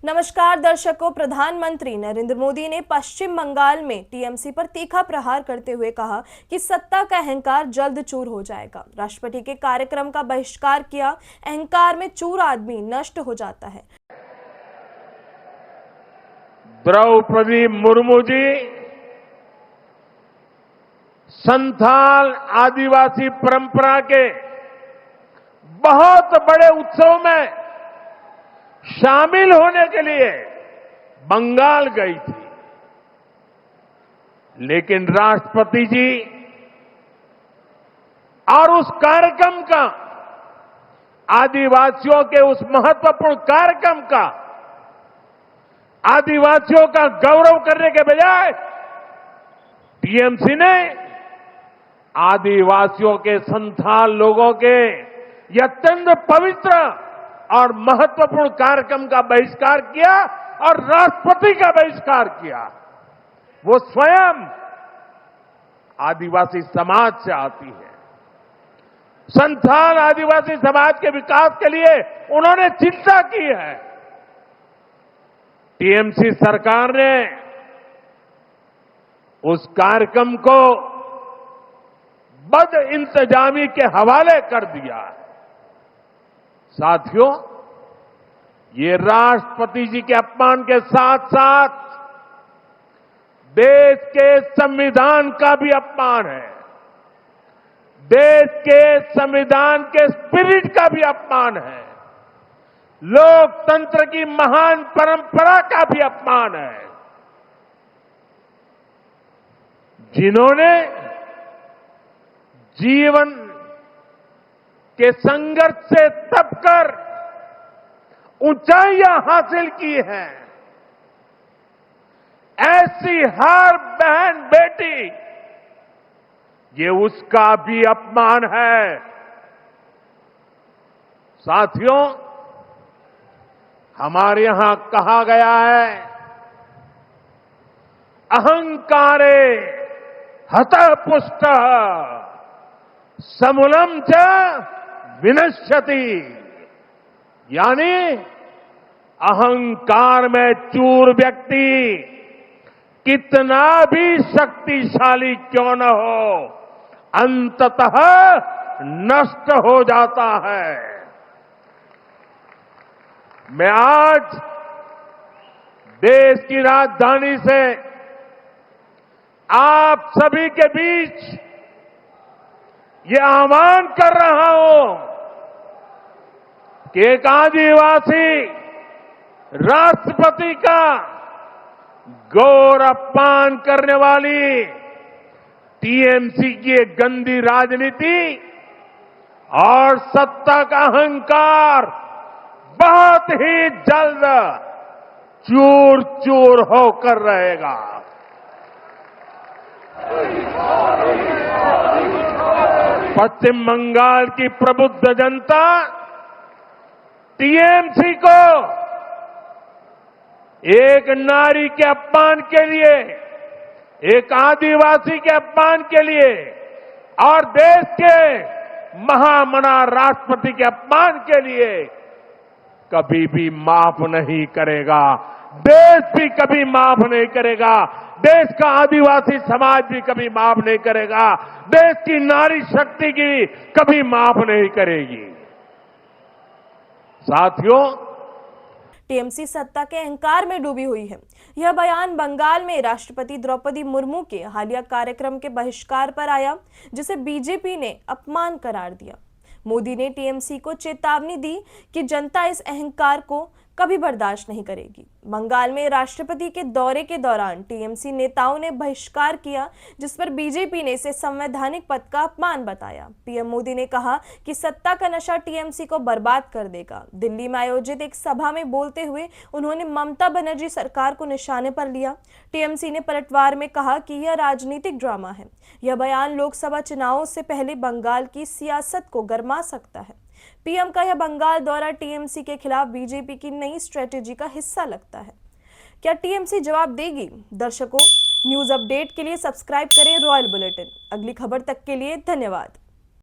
नमस्कार दर्शकों, प्रधानमंत्री नरेंद्र मोदी ने पश्चिम बंगाल में टीएमसी पर तीखा प्रहार करते हुए कहा कि सत्ता का अहंकार जल्द चूर हो जाएगा। राष्ट्रपति के कार्यक्रम का बहिष्कार किया। अहंकार में चूर आदमी नष्ट हो जाता है। द्रौपदी मुर्मू जी संथाल आदिवासी परंपरा के बहुत बड़े उत्सव में शामिल होने के लिए बंगाल गई थी, लेकिन राष्ट्रपति जी और उस कार्यक्रम का, आदिवासियों के उस महत्वपूर्ण कार्यक्रम का, आदिवासियों का गौरव करने के बजाय टीएमसी ने आदिवासियों के संथाल लोगों के ये अत्यंत पवित्र और महत्वपूर्ण कार्यक्रम का बहिष्कार किया और राष्ट्रपति का बहिष्कार किया। वो स्वयं आदिवासी समाज से आती है। संथाल आदिवासी समाज के विकास के लिए उन्होंने चिंता की है। टीएमसी सरकार ने उस कार्यक्रम को बदइंतजामी के हवाले कर दिया। साथियों, ये राष्ट्रपति जी के अपमान के साथ साथ देश के संविधान का भी अपमान है। देश के संविधान के स्पिरिट का भी अपमान है। लोकतंत्र की महान परंपरा का भी अपमान है। जिन्होंने जीवन के संघर्ष से तपकर ऊंचाइयां हासिल की हैं, ऐसी हर बहन बेटी, ये उसका भी अपमान है। साथियों, हमारे यहां कहा गया है, अहंकारे हतः पुष्टः समूलम च विनश्यति, यानी अहंकार में चूर व्यक्ति कितना भी शक्तिशाली क्यों न हो, अंततः नष्ट हो जाता है। मैं आज देश की राजधानी से आप सभी के बीच ये आह्वान कर रहा हूं कि एक आदिवासी राष्ट्रपति का गौर अपमान करने वाली टीएमसी की एक गंदी राजनीति और सत्ता का अहंकार बहुत ही जल्द चूर चूर होकर रहेगा। पश्चिम बंगाल की प्रबुद्ध जनता टीएमसी को एक नारी के अपमान के लिए, एक आदिवासी के अपमान के लिए और देश के महामना राष्ट्रपति के अपमान के लिए कभी भी माफ नहीं करेगा। देश भी कभी माफ नहीं करेगा। देश का आदिवासी समाज भी कभी माफ नहीं करेगा। देश की नारी शक्ति की कभी माफ नहीं करेगी। साथियों, टीएमसी सत्ता के अहंकार में डूबी हुई है। यह बयान बंगाल में राष्ट्रपति द्रौपदी मुर्मू के हालिया कार्यक्रम के बहिष्कार पर आया, जिसे बीजेपी ने अपमान करार दिया। मोदी ने टीएमसी को चेतावनी दी कि जनता इस अहंकार को कभी बर्दाश्त नहीं करेगी। बंगाल में राष्ट्रपति के दौरे के दौरान टीएमसी नेताओं ने बहिष्कार किया, जिस पर बीजेपी ने इसे संवैधानिक पद का अपमान बताया। पीएम मोदी ने कहा कि सत्ता का नशा टीएमसी को बर्बाद कर देगा। दिल्ली में आयोजित एक सभा में बोलते हुए उन्होंने ममता बनर्जी सरकार को निशाने पर लिया। टीएमसी ने पलटवार में कहा कि यह राजनीतिक ड्रामा है। यह बयान लोकसभा चुनावों से पहले बंगाल की सियासत को गरमा सकता है। पीएम का यह बंगाल दौरा टीएमसी के खिलाफ बीजेपी की नई स्ट्रेटेजी का हिस्सा लगता है। क्या टीएमसी जवाब देगी? दर्शकों, न्यूज अपडेट के लिए सब्सक्राइब करें रॉयल बुलेटिन। अगली खबर तक के लिए धन्यवाद।